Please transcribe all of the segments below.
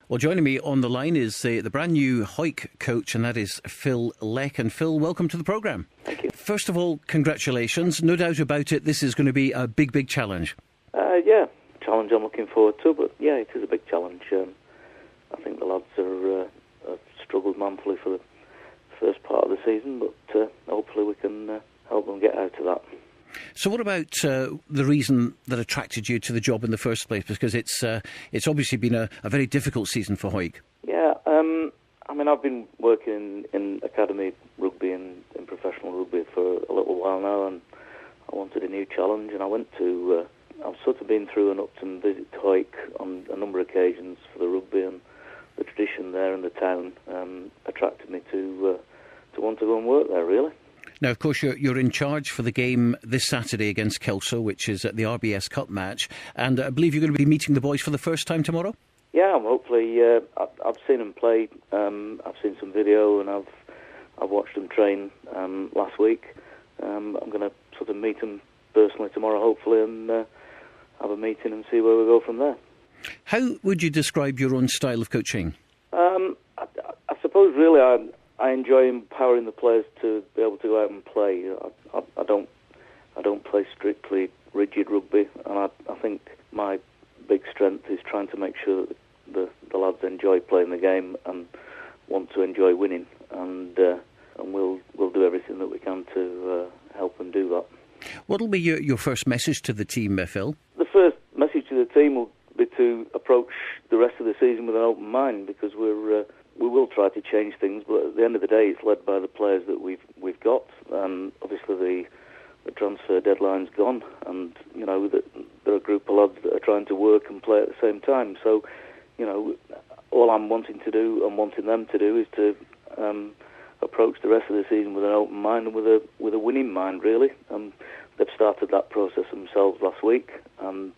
Well, joining me on the line is the brand new Hawick coach, and that is Phil Leck. And Phil, welcome to the programme. Thank you. First of all, congratulations. No doubt about it, this is going to be a big challenge. Yeah, challenge I'm looking forward to, but yeah, it is a big challenge. I think the lads have struggled manfully for the first part of the season, but hopefully we can help them get out of that. So what about the reason that attracted you to the job in the first place? Because it's obviously been a very difficult season for Hawick. Yeah, I mean, I've been working in academy rugby and in professional rugby for a little while now, and I wanted a new challenge, and I went to... I've sort of been through an Upton visit to Hawick on a number of occasions for the rugby, and the tradition there in the town attracted me to want to go and work there, really. Now, of course, you're in charge for the game this Saturday against Kelso, which is at the RBS Cup match, and I believe you're going to be meeting the boys for the first time tomorrow? Yeah, hopefully. I've seen them play. I've seen some video, and I've watched them train last week. I'm going to sort of meet them personally tomorrow, hopefully, and have a meeting and see where we go from there. How would you describe your own style of coaching? I suppose really I enjoy empowering the players to be able to go out and play. I don't play strictly rigid rugby, and I think my big strength is trying to make sure that the lads enjoy playing the game and want to enjoy winning, and we'll do everything that we can to help them do that. What will be your first message to the team, Phil? The first message to the team will be to approach the rest of the season with an open mind, because we will try to change things, but at the end of the day, it's led by the players that we've got. Obviously, the transfer deadline's gone, and you know that there are a group of lads that are trying to work and play at the same time. So, you know, all I'm wanting to do and wanting them to do is to approach the rest of the season with an open mind and with a winning mind, really. They've started that process themselves last week, and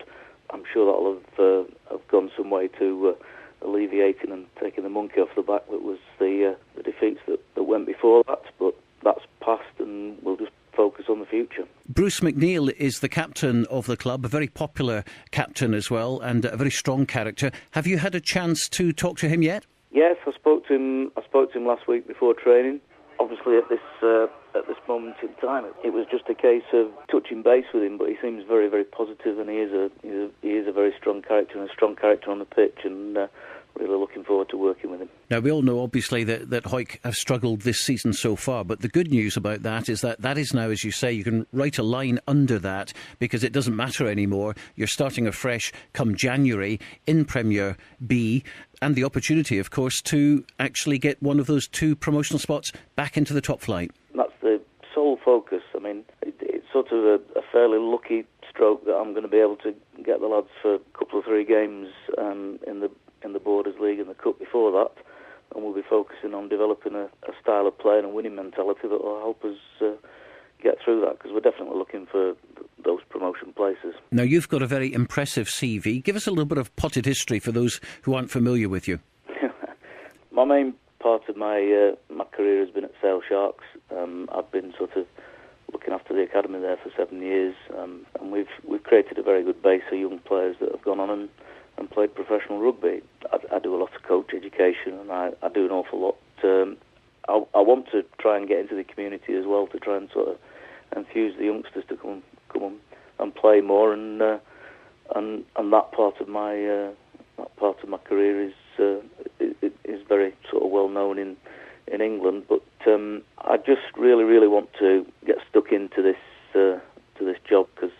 I'm sure that'll have gone some way to alleviating and taking the monkey off the back that was the defeats that went before that. But that's past, and we'll just focus on the future. Bruce McNeil is the captain of the club, a very popular captain as well, and a very strong character. Have you had a chance to talk to him yet? Yes, I spoke to him last week before training. Obviously, at this moment in time, it was just a case of touching base with him. But he seems very, very positive, and he is a very strong character, and a strong character on the pitch, and really looking forward to working with him. Now, we all know, obviously, that Hawick have struggled this season so far, but the good news about that is that is now, as you say, you can write a line under that, because it doesn't matter anymore. You're starting afresh come January in Premier B, and the opportunity, of course, to actually get one of those two promotional spots back into the top flight. That's the sole focus. I mean, it's sort of a fairly lucky stroke that I'm going to be able to get the lads for a couple of 3 games in the Borders League and the Cup before that, and we'll be focusing on developing a style of play and a winning mentality that will help us get through that, because we're definitely looking for those promotion places. Now, you've got a very impressive CV. Give us a little bit of potted history for those who aren't familiar with you. My main part of my career has been at Sale Sharks. I've been sort of looking after the academy there for 7 years, and we've created a very good base of young players that have gone on and played professional rugby. I do a lot of coach education, and I do an awful lot. I want to try and get into the community as well, to try and sort of enthuse the youngsters to come and play more, and that part of my career is very sort of well known in England. But I just really want to get stuck into this job, because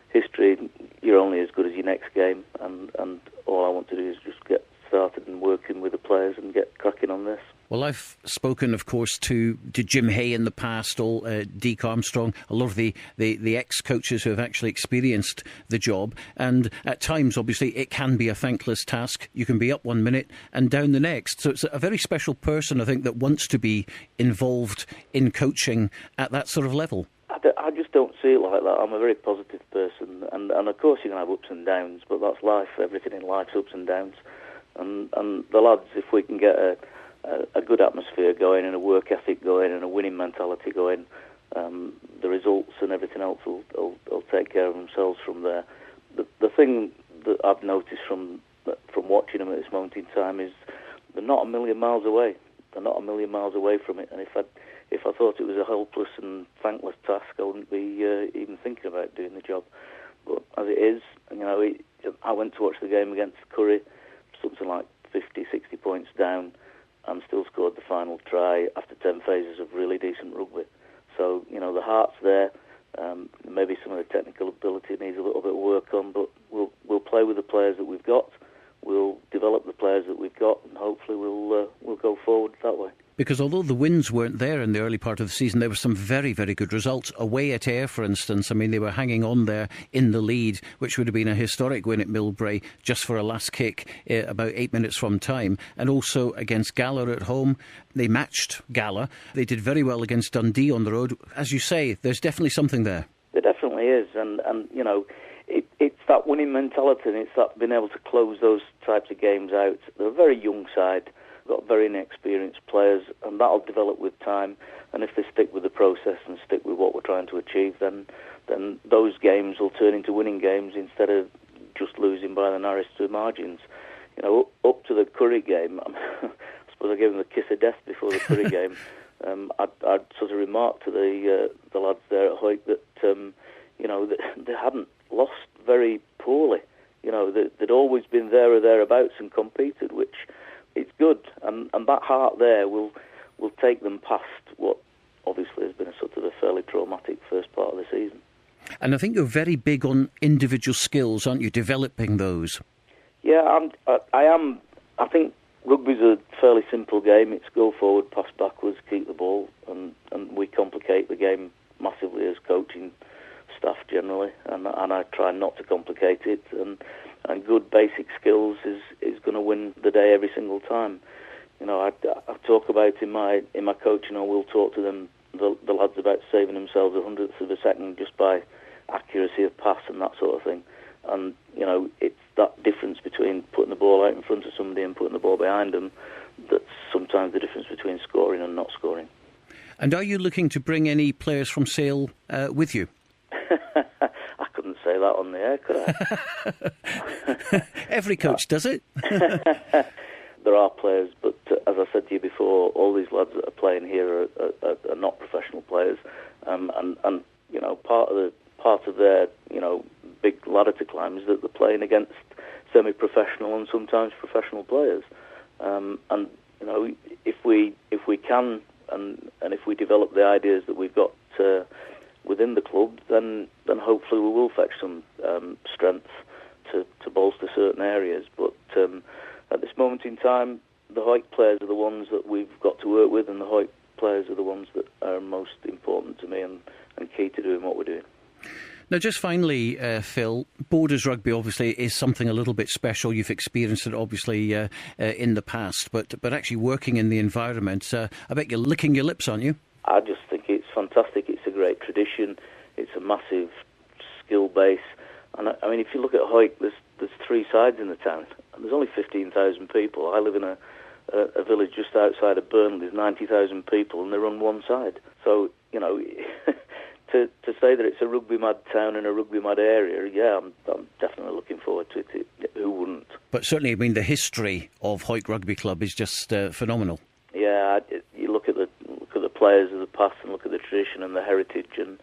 history, you're only as good as your next game, and all I want to do is just get started and working with the players and get cracking on this. Well, I've spoken, of course, to Jim Hay in the past, Deke Armstrong, a lot of the ex-coaches who have actually experienced the job. And at times, obviously, it can be a thankless task. You can be up 1 minute and down the next. So it's a very special person, I think, that wants to be involved in coaching at that sort of level. I just don't see it like that. I'm a very positive person, and of course you're going to have ups and downs, but that's life. Everything in life's ups and downs. And the lads, if we can get a good atmosphere going and a work ethic going and a winning mentality going, the results and everything else will take care of themselves from there. The thing that I've noticed from from watching them at this moment in time is they're not a million miles away. They're not a million miles away from it. And if I thought it was a hopeless and thankless task, I wouldn't be even thinking about doing the job. But as it is, I went to watch the game against Curry, something like 50, 60 points down, and still scored the final try after 10 phases of really decent rugby. So, the heart's there. Maybe some of the technical ability needs a little bit of work on, but we'll play with the players that we've got. We'll develop the players that we've got, and hopefully we'll go forward that way. Because although the wins weren't there in the early part of the season, there were some very, very good results. Away at Ayr, for instance, they were hanging on there in the lead, which would have been a historic win at Millbrae just for a last kick about 8 minutes from time. And also against Gala at home, they matched Gala. They did very well against Dundee on the road. As you say, there's definitely something there. There definitely is, and it's that winning mentality, and it's that being able to close those types of games out. They're a very young side. Got very inexperienced players, and that'll develop with time. And if they stick with the process and stick with what we're trying to achieve, then those games will turn into winning games instead of just losing by the narrowest of margins. Up to the Curry game, I suppose I gave them the kiss of death before the Curry game. I'd sort of remarked to the lads there at Hawick that they hadn't lost very poorly. They'd always been there or thereabouts and competed, which it's good, and that heart there will take them past what obviously has been a sort of a fairly traumatic first part of the season. And I think you're very big on individual skills, aren't you? Developing those. Yeah, I am. I think rugby's a fairly simple game. It's go forward, pass backwards, keep the ball, and we complicate the game massively as coaching staff generally, and I try not to complicate it, and good basic skills is going to win the day every single time. I talk about in my coaching, we'll talk to them, the lads, about saving themselves 100th of a second just by accuracy of pass and that sort of thing. And it's that difference between putting the ball out in front of somebody and putting the ball behind them that's sometimes the difference between scoring and not scoring. And are you looking to bring any players from Sale with you? I couldn't say that on the air, could I? Every coach does it. There are players, but as I said to you before, all these lads that are playing here are not professional players, and part of their big ladder to climb is that they're playing against semi-professional and sometimes professional players, and if we can and if we develop the ideas that we've got within the club, then hopefully we will fetch some strength to bolster certain areas. But at this moment in time, the Hawick players are the ones that we've got to work with, and the Hawick players are the ones that are most important to me and key to doing what we're doing. Now, just finally, Phil, Borders Rugby obviously is something a little bit special. You've experienced it obviously in the past, but actually working in the environment, I bet you're licking your lips, aren't you? I just think it's fantastic. It's a great tradition. It's a massive skill base. And if you look at Hawick, there's three sides in the town, and there's only 15,000 people. I live in a village just outside of Burnley. There's 90,000 people, and they're on one side. So, to say that it's a rugby-mad town and a rugby-mad area, yeah, I'm definitely looking forward to it. Who wouldn't? But certainly, the history of Hawick Rugby Club is just phenomenal. Yeah, you look at the players of the past and look at the tradition and the heritage, and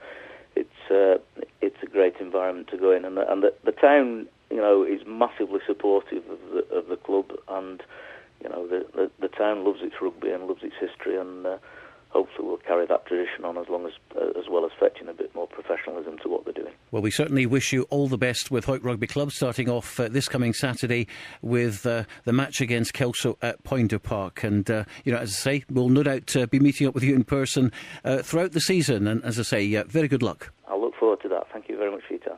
it's a great environment to go in. And the town, is massively supportive of the club, and the town loves its rugby and loves its history, and hopefully we'll carry that tradition on as well as fetching a bit more professionalism to what they're doing. Well, we certainly wish you all the best with Hawick Rugby Club, starting off this coming Saturday with the match against Kelso at Poynter Park. And, as I say, we'll no doubt be meeting up with you in person throughout the season. And as I say, very good luck. I'll look forward to that. Thank you very much for your time.